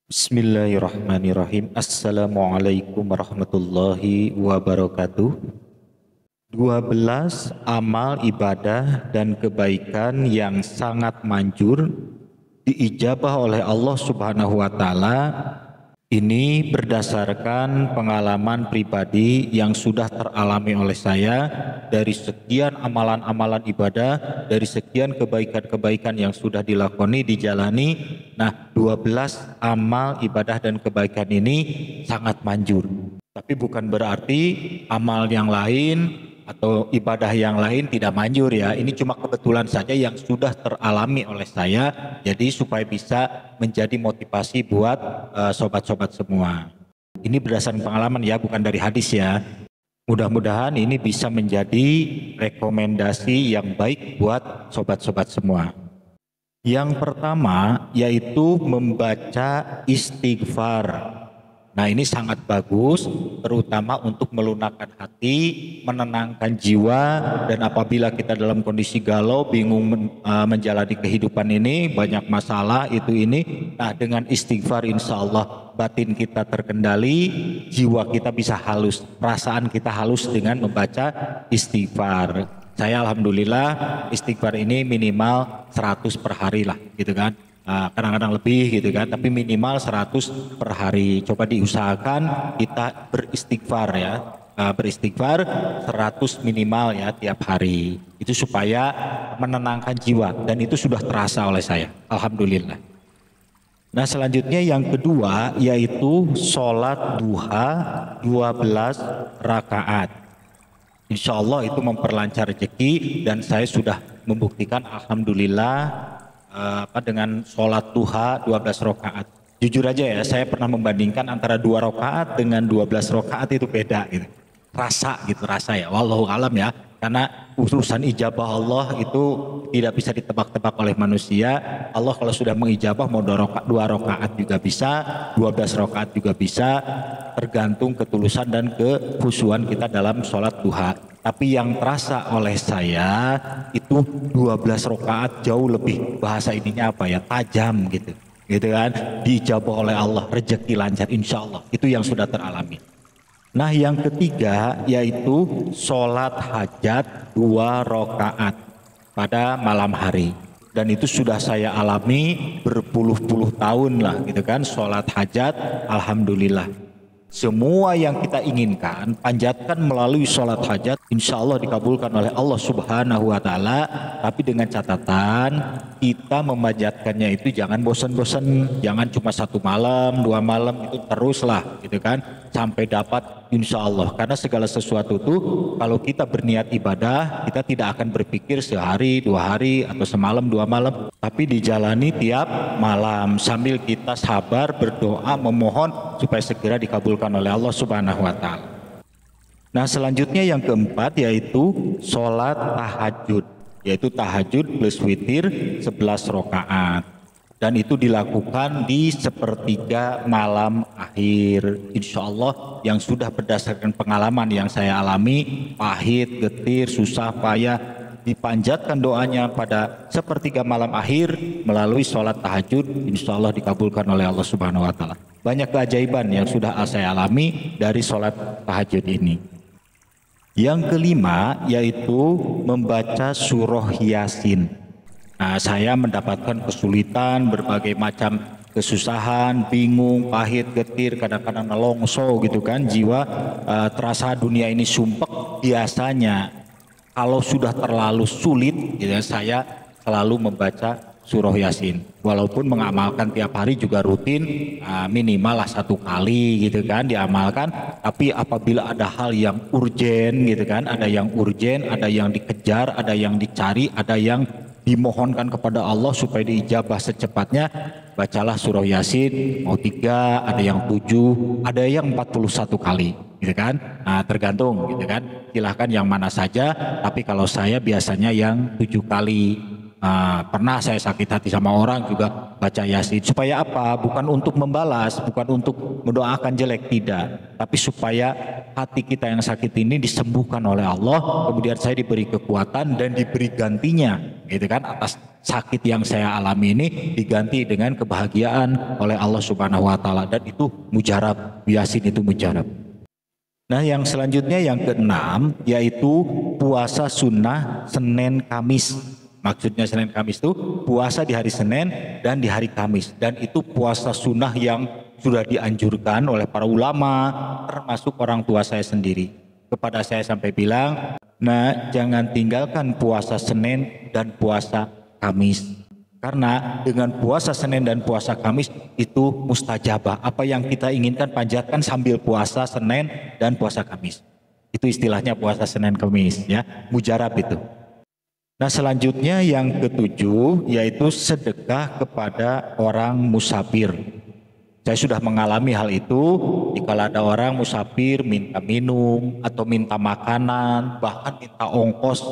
Bismillahirrahmanirrahim. Assalamualaikum warahmatullahi wabarakatuh. 12 amal ibadah dan kebaikan yang sangat manjur diijabah oleh Allah Subhanahu wa taala. Ini berdasarkan pengalaman pribadi yang sudah teralami oleh saya dari sekian amalan-amalan ibadah, dari sekian kebaikan-kebaikan yang sudah dilakoni, dijalani. Nah, 12 amal ibadah dan kebaikan ini sangat manjur. Tapi bukan berarti amal yang lain atau ibadah yang lain tidak manjur ya. Ini cuma kebetulan saja yang sudah teralami oleh saya. Jadi supaya bisa menjadi motivasi buat sobat-sobat semua. Ini berdasarkan pengalaman ya, bukan dari hadis ya. Mudah-mudahan ini bisa menjadi rekomendasi yang baik buat sobat-sobat semua. Yang pertama yaitu membaca istighfar. Nah, ini sangat bagus, terutama untuk melunakkan hati, menenangkan jiwa, dan apabila kita dalam kondisi galau, bingung menjalani kehidupan ini, banyak masalah itu ini. Nah, dengan istighfar insya Allah batin kita terkendali, jiwa kita bisa halus, perasaan kita halus dengan membaca istighfar. Saya alhamdulillah istighfar ini minimal 100 per hari lah gitu kan. Kadang-kadang lebih gitu kan, tapi minimal 100 per hari. Coba diusahakan kita beristighfar ya, beristighfar 100 minimal ya tiap hari. Itu supaya menenangkan jiwa, dan itu sudah terasa oleh saya, alhamdulillah. Nah, selanjutnya yang kedua yaitu sholat duha 12 rakaat. Insya Allah itu memperlancar rezeki, dan saya sudah membuktikan alhamdulillah dengan sholat duha 12 rakaat. Jujur aja ya, saya pernah membandingkan antara 2 rakaat dengan 12 rakaat itu beda gitu. Rasa ya, wallahu alam ya. Karena urusan ijabah Allah itu tidak bisa ditebak-tebak oleh manusia. Allah kalau sudah mengijabah mau 2 rakaat juga bisa, 12 rakaat juga bisa, tergantung ketulusan dan kekhusyuan kita dalam sholat duha. Tapi yang terasa oleh saya itu 12 rakaat jauh lebih, bahasa ininya apa ya, tajam gitu kan, diijabah oleh Allah, rezeki lancar insya Allah. Itu yang sudah teralami. Nah, yang ketiga yaitu sholat hajat 2 rakaat pada malam hari, dan itu sudah saya alami berpuluh-puluh tahun lah gitu kan, sholat hajat. Alhamdulillah semua yang kita inginkan panjatkan melalui sholat hajat, insya Allah dikabulkan oleh Allah Subhanahu wa taala. Tapi dengan catatan kita memanjatkannya itu jangan bosan-bosan, jangan cuma 1 malam 2 malam, itu teruslah gitu kan sampai dapat insya Allah. Karena segala sesuatu itu kalau kita berniat ibadah, kita tidak akan berpikir sehari 2 hari atau semalam 2 malam, tapi dijalani tiap malam sambil kita sabar berdoa memohon supaya segera dikabulkan oleh Allah Subhanahu wa taala. Nah, selanjutnya yang keempat yaitu sholat tahajud, yaitu tahajud plus witir 11 rakaat, dan itu dilakukan di sepertiga malam akhir insya Allah, yang sudah berdasarkan pengalaman yang saya alami, pahit, getir, susah, payah, dipanjatkan doanya pada sepertiga malam akhir melalui sholat tahajud, insya Allah dikabulkan oleh Allah Subhanahu wa taala. Banyak keajaiban yang sudah saya alami dari sholat tahajud ini. Yang kelima yaitu membaca surah Yasin. Nah, saya mendapatkan kesulitan, berbagai macam kesusahan, bingung, pahit, getir, kadang-kadang nelongso gitu kan, jiwa terasa dunia ini sumpek. Biasanya kalau sudah terlalu sulit gitu, saya selalu membaca surah Yasin. Walaupun mengamalkan tiap hari juga rutin, minimal lah 1 kali gitu kan diamalkan. Tapi apabila ada hal yang urgen gitu kan, ada yang urgen, ada yang dikejar, ada yang dicari, ada yang dimohonkan kepada Allah supaya diijabah secepatnya, bacalah surah Yasin, mau 3, ada yang 7, ada yang 41 kali gitu kan. Nah, tergantung gitu kan, silahkan yang mana saja, tapi kalau saya biasanya yang 7 kali. Pernah saya sakit hati sama orang juga baca Yasin. Supaya apa? Bukan untuk membalas, bukan untuk mendoakan jelek, tidak. Tapi supaya hati kita yang sakit ini disembuhkan oleh Allah, kemudian saya diberi kekuatan dan diberi gantinya, gitu kan, atas sakit yang saya alami ini diganti dengan kebahagiaan oleh Allah Subhanahu wa taala, dan itu mujarab. Yasin itu mujarab. Nah, yang selanjutnya yang keenam yaitu puasa sunnah Senin Kamis. Maksudnya Senin Kamis itu puasa di hari Senin dan di hari Kamis, dan itu puasa sunnah yang sudah dianjurkan oleh para ulama, termasuk orang tua saya sendiri. Kepada saya sampai bilang, nah jangan tinggalkan puasa Senin dan puasa Kamis, karena dengan puasa Senin dan puasa Kamis itu mustajabah. Apa yang kita inginkan panjatkan sambil puasa Senin dan puasa Kamis. Itu istilahnya puasa Senin Kamis, ya, mujarab itu. Nah, selanjutnya yang ketujuh yaitu sedekah kepada orang musafir. Saya sudah mengalami hal itu. Jika ada orang musafir minta minum atau minta makanan, bahkan minta ongkos,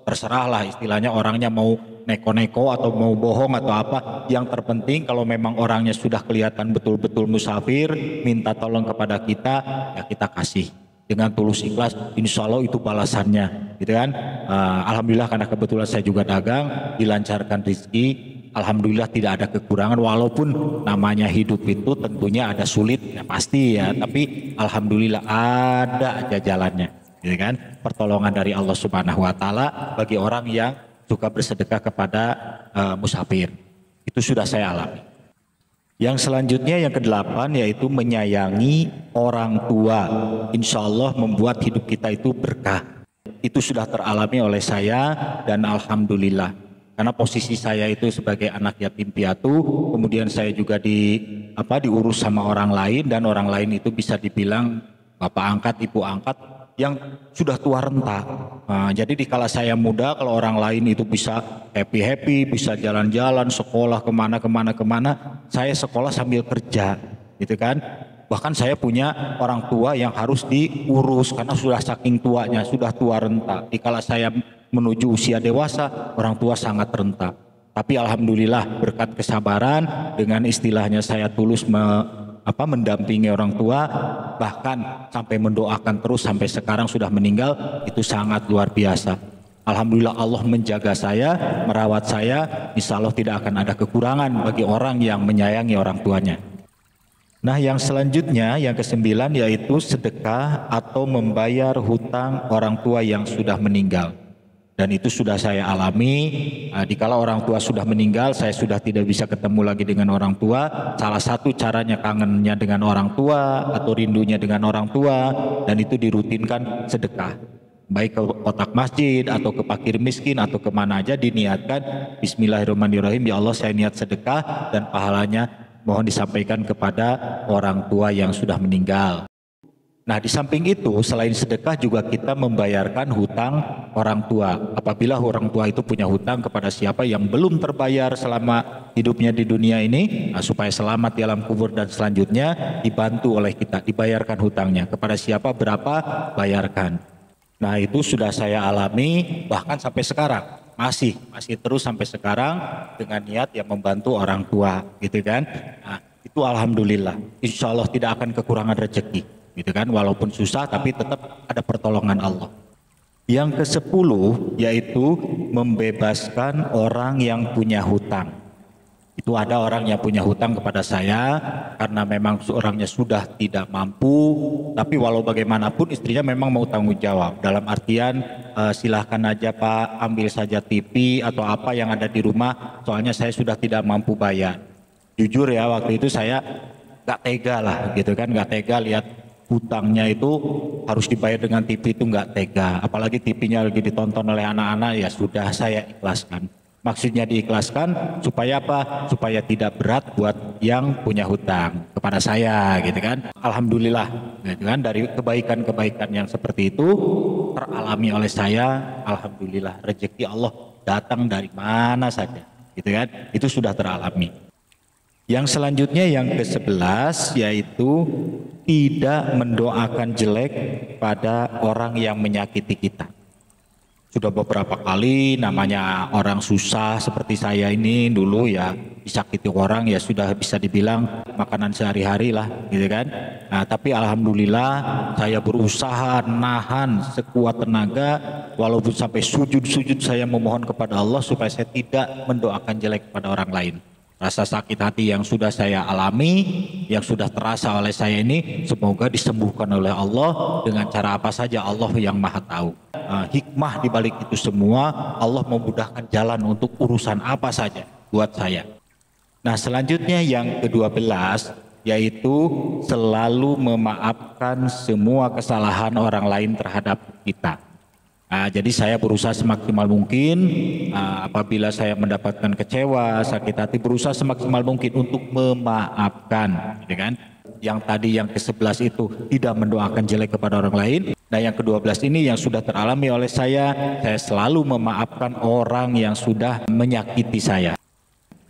terserahlah istilahnya, orangnya mau neko-neko atau mau bohong atau apa. Yang terpenting kalau memang orangnya sudah kelihatan betul-betul musafir, minta tolong kepada kita, ya kita kasih dengan tulus ikhlas, insya Allah itu balasannya, gitu kan. Alhamdulillah, karena kebetulan saya juga dagang, dilancarkan rezeki, alhamdulillah tidak ada kekurangan. Walaupun namanya hidup itu tentunya ada sulit, ya pasti ya, tapi alhamdulillah ada aja jalannya, gitu kan. Pertolongan dari Allah Subhanahu wa taala bagi orang yang suka bersedekah kepada musafir, itu sudah saya alami. Yang selanjutnya yang kedelapan yaitu menyayangi orang tua. Insya Allah membuat hidup kita itu berkah. Itu sudah teralami oleh saya dan alhamdulillah. Karena posisi saya itu sebagai anak yatim piatu, kemudian saya juga diurus sama orang lain, dan orang lain itu bisa dibilang bapak angkat, ibu angkat yang sudah tua renta. Nah, jadi dikala saya muda, kalau orang lain itu bisa happy, bisa jalan-jalan, sekolah kemana, saya sekolah sambil kerja, gitu kan. Bahkan saya punya orang tua yang harus diurus karena sudah saking tuanya, sudah tua renta. Dikala saya menuju usia dewasa, orang tua sangat renta. Tapi alhamdulillah berkat kesabaran, dengan istilahnya saya tulus mendampingi orang tua, bahkan sampai mendoakan terus sampai sekarang sudah meninggal, itu sangat luar biasa. Alhamdulillah Allah menjaga saya, merawat saya, insya Allah tidak akan ada kekurangan bagi orang yang menyayangi orang tuanya. Nah, yang selanjutnya yang kesembilan yaitu sedekah atau membayar hutang orang tua yang sudah meninggal. Dan itu sudah saya alami. Dikala orang tua sudah meninggal, saya sudah tidak bisa ketemu lagi dengan orang tua. Salah satu caranya kangennya dengan orang tua atau rindunya dengan orang tua, dan itu dirutinkan sedekah. Baik ke kotak masjid atau ke fakir miskin atau kemana aja, diniatkan bismillahirrahmanirrahim, ya Allah saya niat sedekah dan pahalanya mohon disampaikan kepada orang tua yang sudah meninggal. Nah, di samping itu selain sedekah juga kita membayarkan hutang orang tua. Apabila orang tua itu punya hutang kepada siapa yang belum terbayar selama hidupnya di dunia ini, supaya selamat di alam kubur dan selanjutnya, dibantu oleh kita, dibayarkan hutangnya. Kepada siapa berapa, bayarkan. Nah, itu sudah saya alami bahkan sampai sekarang. Masih terus sampai sekarang dengan niat yang membantu orang tua, gitu kan. Nah, itu alhamdulillah. Insya Allah tidak akan kekurangan rezeki, gitu kan, walaupun susah tapi tetap ada pertolongan Allah. Yang ke-10 yaitu membebaskan orang yang punya hutang. Itu ada orang yang punya hutang kepada saya karena memang orangnya sudah tidak mampu, tapi walau bagaimanapun istrinya memang mau tanggung jawab. Dalam artian silahkan aja Pak, ambil saja TV atau apa yang ada di rumah, soalnya saya sudah tidak mampu bayar. Jujur ya, waktu itu saya gak tega lah, gitu kan, gak tega lihat hutangnya itu harus dibayar dengan TV, itu nggak tega. Apalagi TV-nya lagi ditonton oleh anak-anak, ya sudah saya ikhlaskan. Maksudnya diikhlaskan supaya apa? Supaya tidak berat buat yang punya hutang kepada saya, gitu kan. Alhamdulillah, gitu kan, dari kebaikan-kebaikan yang seperti itu teralami oleh saya. Alhamdulillah, rezeki Allah datang dari mana saja, gitu kan. Itu sudah teralami. Yang selanjutnya yang ke-11 yaitu tidak mendoakan jelek pada orang yang menyakiti kita. Sudah beberapa kali namanya orang susah seperti saya ini dulu ya, disakiti orang ya sudah bisa dibilang makanan sehari-hari lah gitu kan. Nah, tapi alhamdulillah saya berusaha nahan sekuat tenaga, walaupun sampai sujud-sujud saya memohon kepada Allah supaya saya tidak mendoakan jelek kepada orang lain. Rasa sakit hati yang sudah saya alami, yang sudah terasa oleh saya ini, semoga disembuhkan oleh Allah dengan cara apa saja, Allah yang maha tahu. Hikmah di balik itu semua, Allah memudahkan jalan untuk urusan apa saja buat saya. Nah, selanjutnya yang ke-12, yaitu selalu memaafkan semua kesalahan orang lain terhadap kita. Jadi saya berusaha semaksimal mungkin, apabila saya mendapatkan kecewa, sakit hati, berusaha semaksimal mungkin untuk memaafkan, gitu kan? Yang tadi yang ke-11 itu tidak mendoakan jelek kepada orang lain. Nah, yang ke-12 ini yang sudah teralami oleh saya selalu memaafkan orang yang sudah menyakiti saya.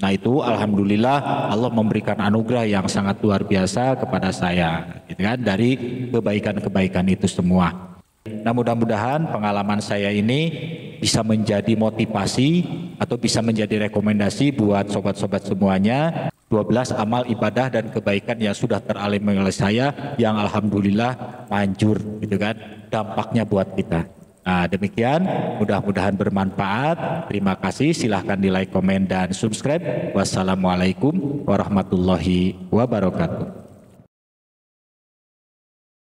Nah, itu alhamdulillah Allah memberikan anugerah yang sangat luar biasa kepada saya, gitu kan, dari kebaikan-kebaikan itu semua. Nah, mudah-mudahan pengalaman saya ini bisa menjadi motivasi atau bisa menjadi rekomendasi buat sobat-sobat semuanya. 12 amal ibadah dan kebaikan yang sudah teralami oleh saya yang alhamdulillah manjur, gitu kan, dampaknya buat kita. Nah, demikian, mudah-mudahan bermanfaat. Terima kasih, silahkan di like, komen, dan subscribe. Wassalamualaikum warahmatullahi wabarakatuh.